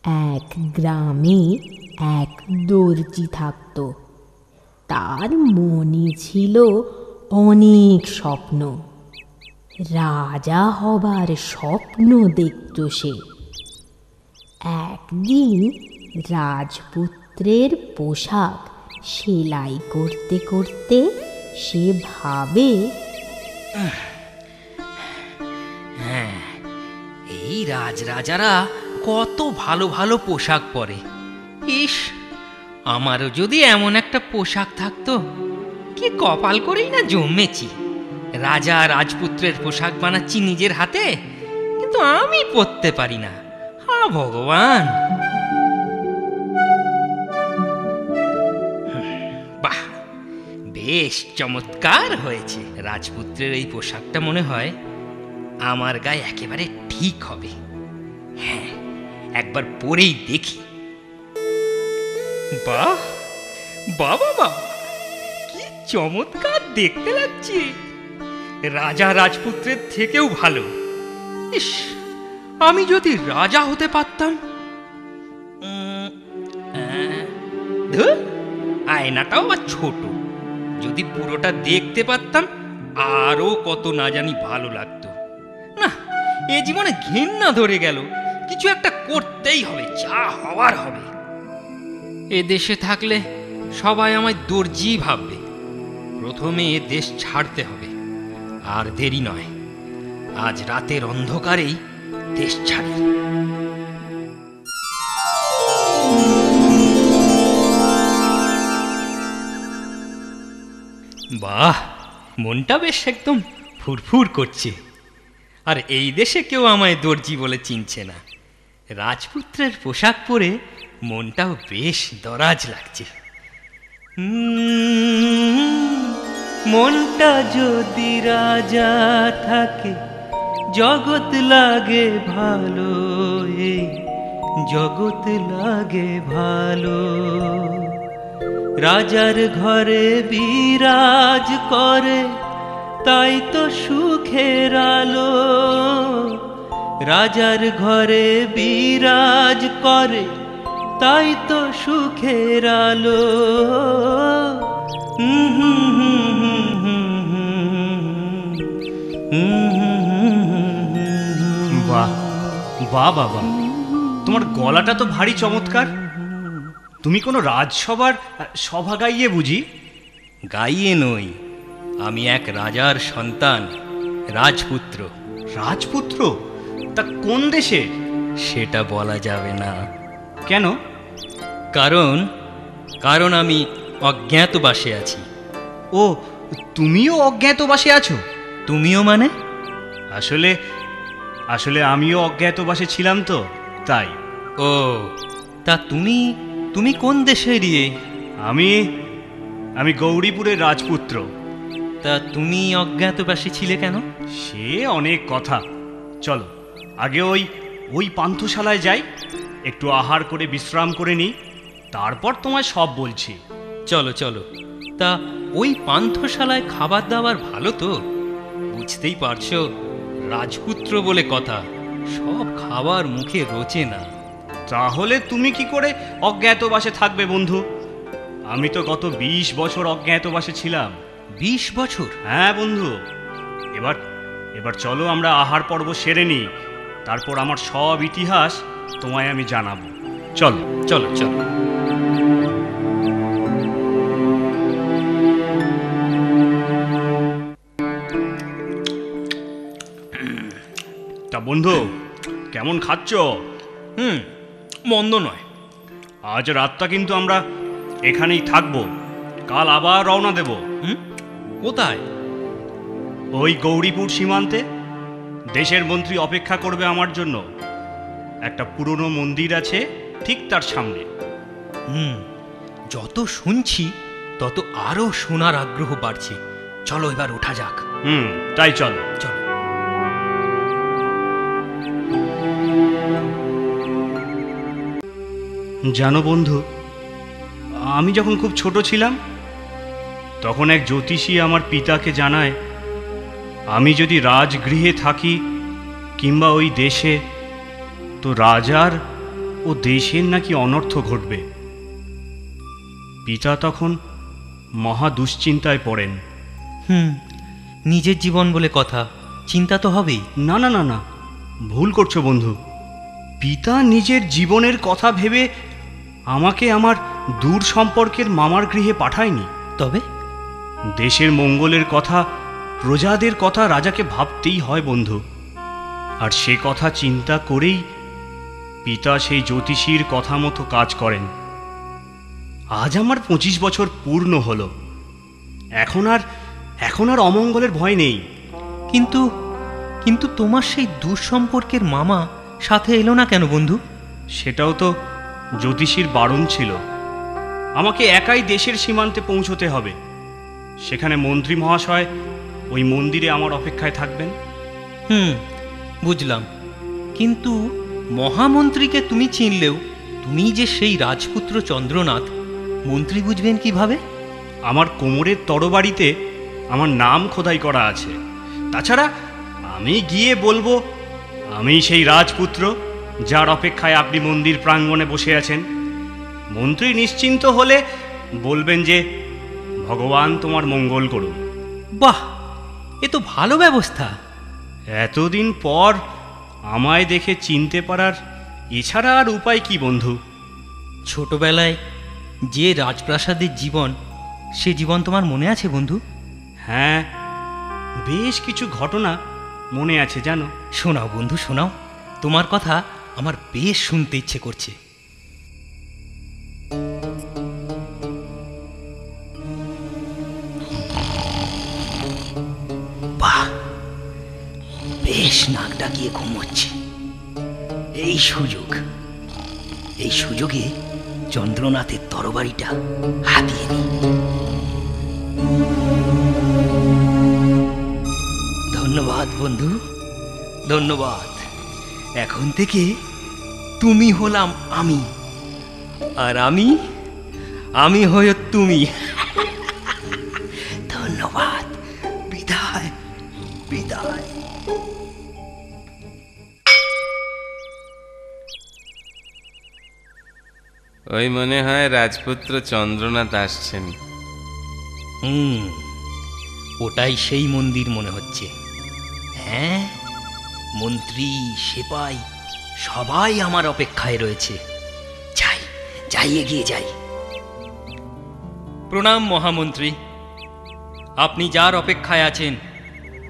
এক গ্রামে এক দর্জি থাকত। তার মনে ছিল অনেক স্বপ্ন। রাজা হবার স্বপ্ন দেখত সে। একদিন রাজপুত্রের পোশাক সেলাই করতে করতে সে ভাবে, হ্যাঁ, এই রাজরাজারা কত ভালো ভালো পোশাক পরে। ইস, আমারও যদি এমন একটা পোশাক থাকতো, কি কপাল করেই না জন্মেছি। রাজা রাজপুত্রের পোশাক বানাচ্ছি নিজের হাতে, কিন্তু আমি পরতে পারি না। হা ভগবান! বাহ, বেশ চমৎকার হয়েছে। রাজপুত্রের এই পোশাকটা মনে হয় আমার গায়ে একেবারে ঠিক হবে। হ্যাঁ, একবার পরেই দেখি। বাহ, বাবা বাবা, কি চমৎকার দেখতে লাগছে! রাজা রাজপুত্রের থেকেও ভালো। ইস, আমি যদি রাজা হতে পারতাম। ধুর, আয়নাটাও বা ছোট। যদি পুরোটা দেখতে পারতাম, আরো কত না জানি ভালো লাগতো। না, এ জীবনে ঘৃণা ধরে গেল। কিছু একটা করতেই হবে, যা হওয়ার হবে। এ দেশে থাকলে সবাই আমায় দর্জি ভাববে। প্রথমে এ দেশ ছাড়তে হবে, আর দেরি নয়। আজ রাতের অন্ধকারেই দেশ ছাড়ি। বাহ, মনটা বেশ একদম ফুরফুর করছে। আর এই দেশে কেউ আমায় দর্জি বলে চিনছে না। রাজপুত্রের পোশাক পরে মনটাও বেশ দরাজ লাগছে। মনটা যদি রাজা থাকে, জগৎ লাগে ভালো, এই জগৎ লাগে ভালো। রাজার ঘরে বিরাজ করে, তাই তো সুখের আলো। রাজার ঘরে বিরাজ করে, তাই তো সুখের আলো। বাহ বাহ বাবা, তোমার গলাটা তো ভারী চমৎকার। তুমি কোনো রাজসভার সভা গাইয়ে বুঝি? গাইয়ে নই, আমি এক রাজার সন্তান, রাজপুত্র। রাজপুত্র? তা কোন দেশে? সেটা বলা যাবে না। কেন? কারণ আমি অজ্ঞাতবাসে আছি। ও, তুমিও অজ্ঞাতবাসে আছো? তুমিও মানে? আসলে আমিও অজ্ঞাতবাসে ছিলাম তো, তাই। ও, তা তুমি কোন দেশের? আমি গৌরীপুরের রাজপুত্র। তা তুমি অজ্ঞাতবাসী ছিলে কেন? সে অনেক কথা। চলো আগে ওই পান্থশালায় যাই, একটু আহার করে বিশ্রাম করে নিই, তারপর তোমায় সব বলছি। চলো চলো। তা ওই পান্থশালায় খাবার দাবার ভালো তো? বুঝতেই পারছো, রাজপুত্র বলে কথা, সব খাবার মুখে রোচে না। তাহলে তুমি কি করে অজ্ঞাতবাসে থাকবে বন্ধু? আমি তো গত 20 বছর অজ্ঞাতবাসে ছিলাম। 20 বছর? হ্যাঁ বন্ধু। এবার চলো আমরা আহার পর্ব সেরে নিই, তারপর আমার সব ইতিহাস তোমায় আমি জানাবো। চলো চলো চলো। তা বন্ধু, কেমন খাচ্ছ? মন্দ নয়। আজ রাতটা কিন্তু আমরা এখানেই থাকবো, কাল আবার রওনা দেব। কোথায়? ওই গৌরীপুর সীমান্তে। দেশের মন্ত্রী অপেক্ষা করবে আমার জন্য। একটা পুরনো মন্দির আছে ঠিক তার সামনে। যত শুনছি তত আরো শোনার আগ্রহ বাড়ছে। চলো এবার ওঠা যাক। তাই চলো চলো। জানো বন্ধু, আমি যখন খুব ছোট ছিলাম, তখন এক জ্যোতিষী আমার পিতাকে জানায়, আমি যদি রাজগৃহে থাকি কিংবা ওই দেশে, তো রাজার ও দেশের নাকি অনর্থ ঘটবে। পিতা তখন মহা দুশ্চিন্তায় পড়েন। নিজের জীবন বলে কথা, চিন্তা তো হবেই। না না না না, ভুল করছো বন্ধু। পিতা নিজের জীবনের কথা ভেবে আমাকে আমার দূর সম্পর্কের মামার গৃহে পাঠায়নি। তবে দেশের মঙ্গলের কথা, প্রজাদের কথা রাজাকে ভাবতেই হয় বন্ধু। আর সে কথা চিন্তা করেই পিতা সেই জ্যোতিষীর কথা মতো কাজ করেন। আজ আমার 25 বছর পূর্ণ হলো। এখন আর অমঙ্গলের ভয় নেই। কিন্তু কিন্তু তোমার সেই দূর সম্পর্কের মামা সাথে এলো না কেন বন্ধু? সেটাও তো জ্যোতিষীর বারণ ছিল। আমাকে একাই দেশের সীমান্তে পৌঁছতে হবে। সেখানে মন্ত্রী মহাশয় ওই মন্দিরে আমার অপেক্ষায় থাকবেন। বুঝলাম। কিন্তু মহামন্ত্রীকে তুমি চিনলেও তুমি যে সেই রাজপুত্র চন্দ্রনাথ, মন্ত্রী বুঝবেন কিভাবে? আমার কোমরের তরবারিতে আমার নাম খোদাই করা আছে। তাছাড়া আমি গিয়ে বলবো আমি সেই রাজপুত্র যার অপেক্ষায় আপনি মন্দির প্রাঙ্গণে বসে আছেন। মন্ত্রী নিশ্চিন্ত হলে বলবেন যে ভগবান তোমার মঙ্গল করুন। বাহ, এ তো ভালো ব্যবস্থা। এতদিন পর আমায় দেখে চিনতে পারার এছাড়া আর উপায় কি বন্ধু? ছোটবেলায় যে রাজপ্রাসাদের জীবন, সে জীবন তোমার মনে আছে বন্ধু? হ্যাঁ, বেশ কিছু ঘটনা মনে আছে জানো। শোনাও বন্ধু, শোনাও। তোমার কথা আমার বেশ শুনতে ইচ্ছে করছে। বাহ, বেশ নাক ডাকিয়ে ঘুমোচ্ছে। এই সুযোগে চন্দ্রনাথের তরবারিটা হাতিয়ে নি। ধন্যবাদ বন্ধু, ধন্যবাদ। এখন থেকে তুমি হলাম আমি, আর আমি হয়ে তুমি। ধন্যবাদ। বিদায় বিদায়। ওই মনে হয় রাজপুত্র চন্দ্রনাথ আসছেন। ওটাই সেই মন্দির মনে হচ্ছে। হ্যাঁ, মন্ত্রী, সেপাই সবাই আমার অপেক্ষায় রয়েছে। যাই এগিয়ে যাই। প্রণাম মহামন্ত্রী। আপনি যার অপেক্ষায় আছেন,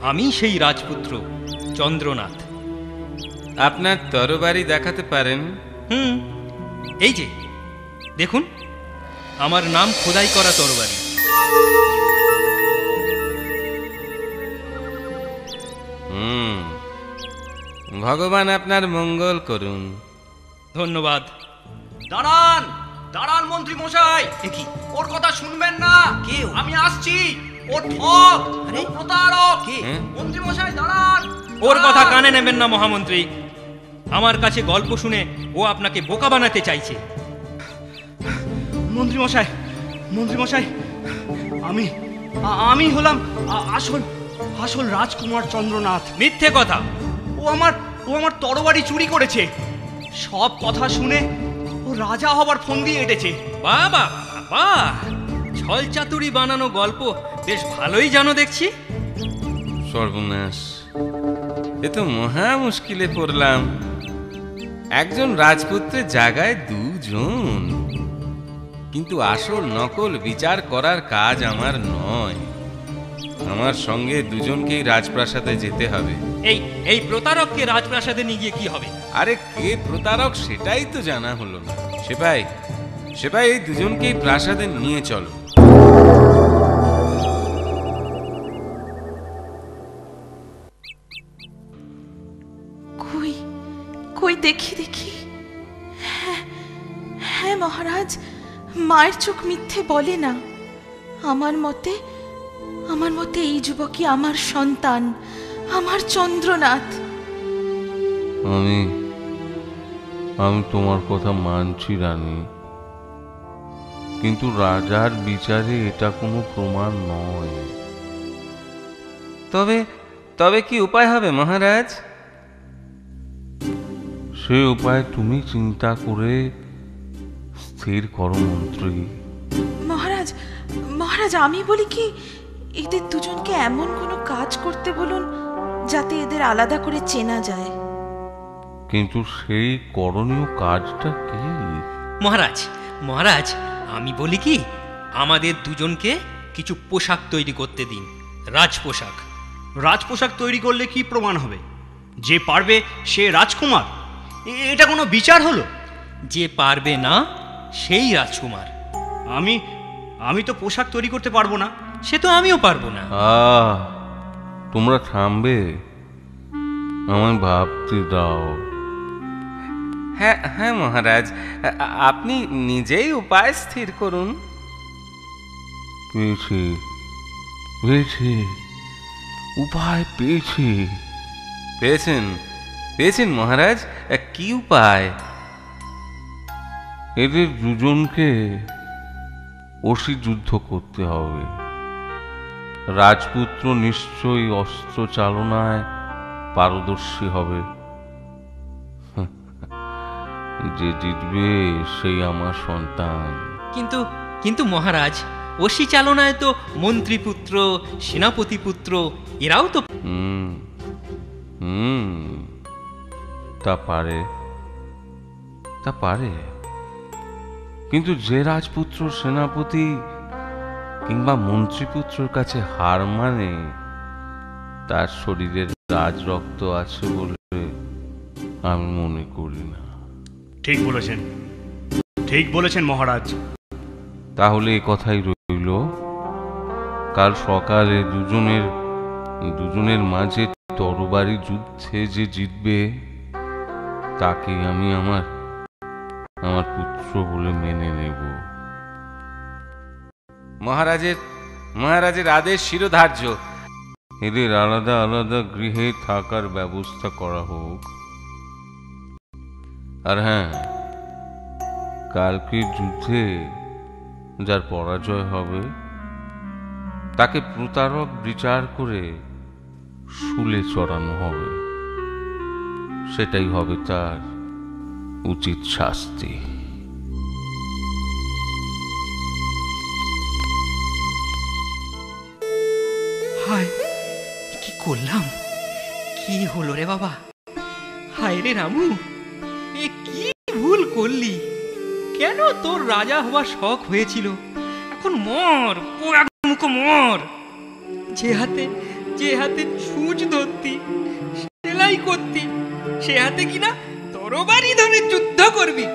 আমি সেই রাজপুত্র চন্দ্রনাথ। আপনার তরবারি দেখাতে পারেন? এই যে দেখুন, আমার নাম খোদাই করা তরবারি। ভগবান আপনার মঙ্গল করুন। ধন্যবাদ। দাঁড়ান দাঁড়ান মন্ত্রী মশাই, কি ওর কথা শুনবেন না। কেউ? আমি আসছি। ও ঠক, আরে প্রতারক। কে? মন্ত্রী মশাই দাঁড়ান। ওর কথা কানে নেবেন না মহামন্ত্রী। আমার কাছে গল্প শুনে ও আপনাকে বোকা বানাতে চাইছে। মন্ত্রী মশাই, আমি হলাম আসল রাজকুমার চন্দ্রনাথ। মিথ্যে কথা। ও আমার তরবারি চুরি করেছে। সব কথা শুনে ও রাজা হবার ফন্দি এঁটেছে। বাবা বাহ, ছল চাতুরি বানানো গল্প বেশ ভালোই জানো দেখছি। সর্বনাশ, এ তো মহা মুশকিলে পড়লাম। একজন রাজপুত্রের জায়গায় দুজন। কিন্তু আসল নকল বিচার করার কাজ আমার নয়। আমার সঙ্গে দুজনকেই রাজপ্রাসাদে যেতে হবে। এই প্রতারককে রাজপ্রাসাদে নিয়ে গিয়ে কি হবে? আরে কে প্রতারক সেটাই তো জানা হলো না। সেপাই এই দুজনকেই প্রাসাদে নিয়ে চলো। কই দেখি। হ্যাঁ মহারাজ, মায়ের চোখ মিথ্যে বলে না। আমার মতে এই যুবকই আমার সন্তান, আমার চন্দ্রনাথ। আমি তোমার কথা মানছি রানী, কিন্তু রাজার বিচারে এটা কোনো প্রমাণ নয়। তবে কি উপায় হবে মহারাজ? সে উপায় তুমি চিন্তা করে স্থির করো মন্ত্রী। মহারাজ, মহারাজ, আমি বলি কি, এদের দুজনকে এমন কোনো কাজ করতে বলুন যাতে এদের আলাদা করে চেনা যায়। কিন্তু সেই করণীয় কাজটা কি? মহারাজ, মহারাজ, আমি বলি কি, আমাদের দুজনকে কিছু পোশাক তৈরি করতে দিন, রাজপোশাক। রাজপোশাক তৈরি করলে কি প্রমাণ হবে যে পারবে সে রাজকুমার? এটা কোনো বিচার হলো? যে পারবে না সেই রাজকুমার। আমি তো পোশাক তৈরি করতে পারবো না। সে তো আমিও পারবো না। তোমরা থামবে, আমায় ভাবতে দাও। হ্যাঁ হ্যাঁ মহারাজ, আপনি নিজেই উপায় স্থির করুন। পেয়েছি, পেয়েছি, উপায় পেয়েছি। পেয়েছেন? পেয়েছেন মহারাজ? কি উপায়? এদের দুজনকে অসি যুদ্ধ করতে হবে। রাজপুত্র নিশ্চয়ই অস্ত্র চালনায় পারদর্শী হবে। যে জিতবে সেই আমার সন্তান। কিন্তু কিন্তু মহারাজ, অসি চালনায় তো মন্ত্রীপুত্র, সেনাপতি পুত্র এরাও তো। তা পারে, তা পারে, কিন্তু যে রাজপুত্র, সেনাপতি কিংবা মন্ত্রীপুত্রের কাছে হার মানে তার শরীরের রাজরক্ত আছে বলে আমি মনে করি না। ঠিক বলেছেন, ঠিক বলেছেন মহারাজ। তাহলে এ কথাই রইল, কাল সকালে দুজনের মাঝে তরবারি যুদ্ধে যে জিতবে তাকে আমি আমার পুত্র বলে মেনে নেব। মহারাজের আদেশ শিরোধার্য। এদের আলাদা আলাদা গৃহে থাকার ব্যবস্থা করা হোক। আর হ্যাঁ, কালকে যুদ্ধে যার পরাজয় হবে তাকে প্রতারক বিচার করে শুলে চড়ানো হবে। সেটাই হবে তার উচিত শাস্তি। হায়, কি করলাম? কি হলো রে বাবা? হায় রে রামু, এ কি ভুল করলি? কেন তোর রাজা হওয়ার শখ হয়েছিল? এখন মর, পোড়া মুখ মর। যে হাতে ছুঁচ ধরতি, সেলাই করতি, সে হাতে কিনা তরবারি ধরে যুদ্ধ করবি।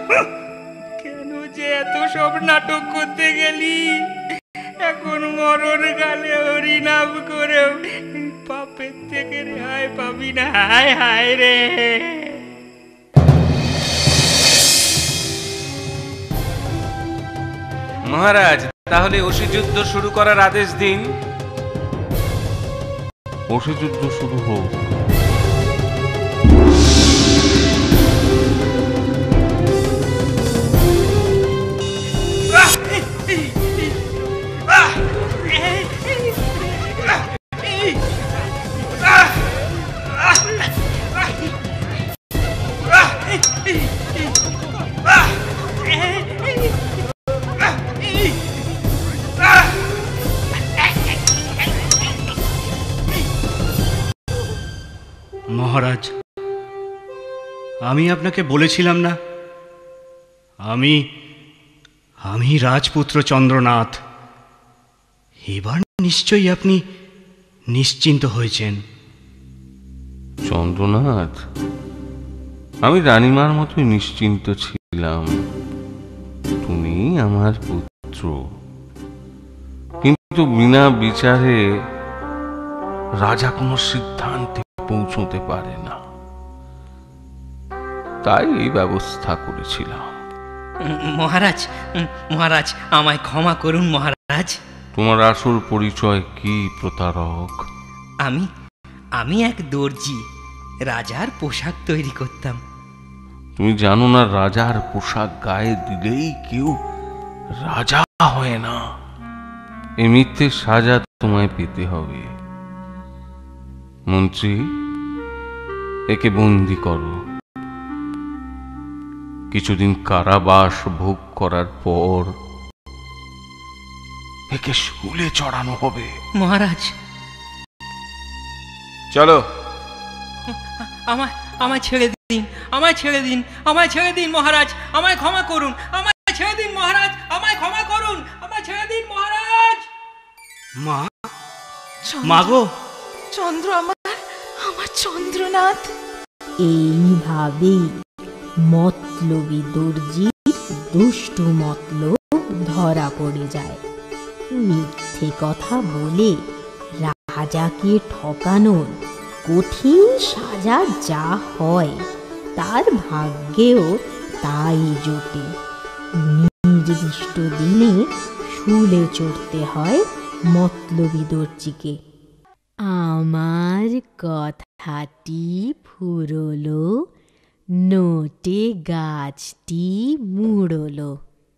কেন যে এত সব নাটক করতে গেলি? এখন মরণ গালে হরিনাম করে পাপের থেকে রেহাই পাবি না। হায় হায় রে। মহারাজ, তাহলে অসি যুদ্ধ শুরু করার আদেশ দিন। অসি যুদ্ধ শুরু হোক। মহারাজ, আমি আপনাকে বলেছিলাম না, আমি রাজপুত্র চন্দ্রনাথ। এবার নিশ্চয়ই আপনি নিশ্চিন্ত হয়েছেন। চন্দ্রনাথ, আমি রানীমার মতোই নিশ্চিন্ত ছিলাম। তুমি আমার পুত্র, কিন্তু বিনা বিচারে রাজা কোনো সিদ্ধান্তে পৌঁছতে পারে না, তাই এই ব্যবস্থা করেছিলাম। মহারাজ, মহারাজ, আমায় ক্ষমা করুন মহারাজ। তোমার আসল পরিচয় কি প্রতারক? আমি এক দর্জি, রাজার পোশাক তৈরি করতাম। তুমি জানো না, রাজার পোশাক গায়ে দিলেই কেউ রাজা হয় না। এই মিথ্যে সাজা তোমায় পেতে হবে। মন্ত্রী, একে বন্দি করো। কিছুদিন কারাবাস ভোগ করার পর একে শুলে চড়ানো হবে। মহারাজ, চলো। আমায় আমায় ছেড়ে দিন, আমায় ছেড়ে দিন, আমায় ছেড়ে দিন মহারাজ, আমায় ক্ষমা করুন, আমায় ছেড়ে দিন মহারাজ, আমায় ক্ষমা করুন, আমায় ছেড়ে দিন মহারাজ। মা, মা গো, চন্দ্র আমার, আমার চন্দ্রনাথ। এইভাবেই মতলবী দর্জির দুষ্টু মতলব ধরা পড়ে যায়। মিথ্যে কথা বলে রাজাকে ঠকানোর কঠিন সাজা যা হয়, তার ভাগ্যেও তাই জোটে। নির্দিষ্ট দিনে শুলে চড়তে হয় মতলবী দর্জিকে। আমার কথাটি ফুরলো, নোটে গাছটি মুড়লো।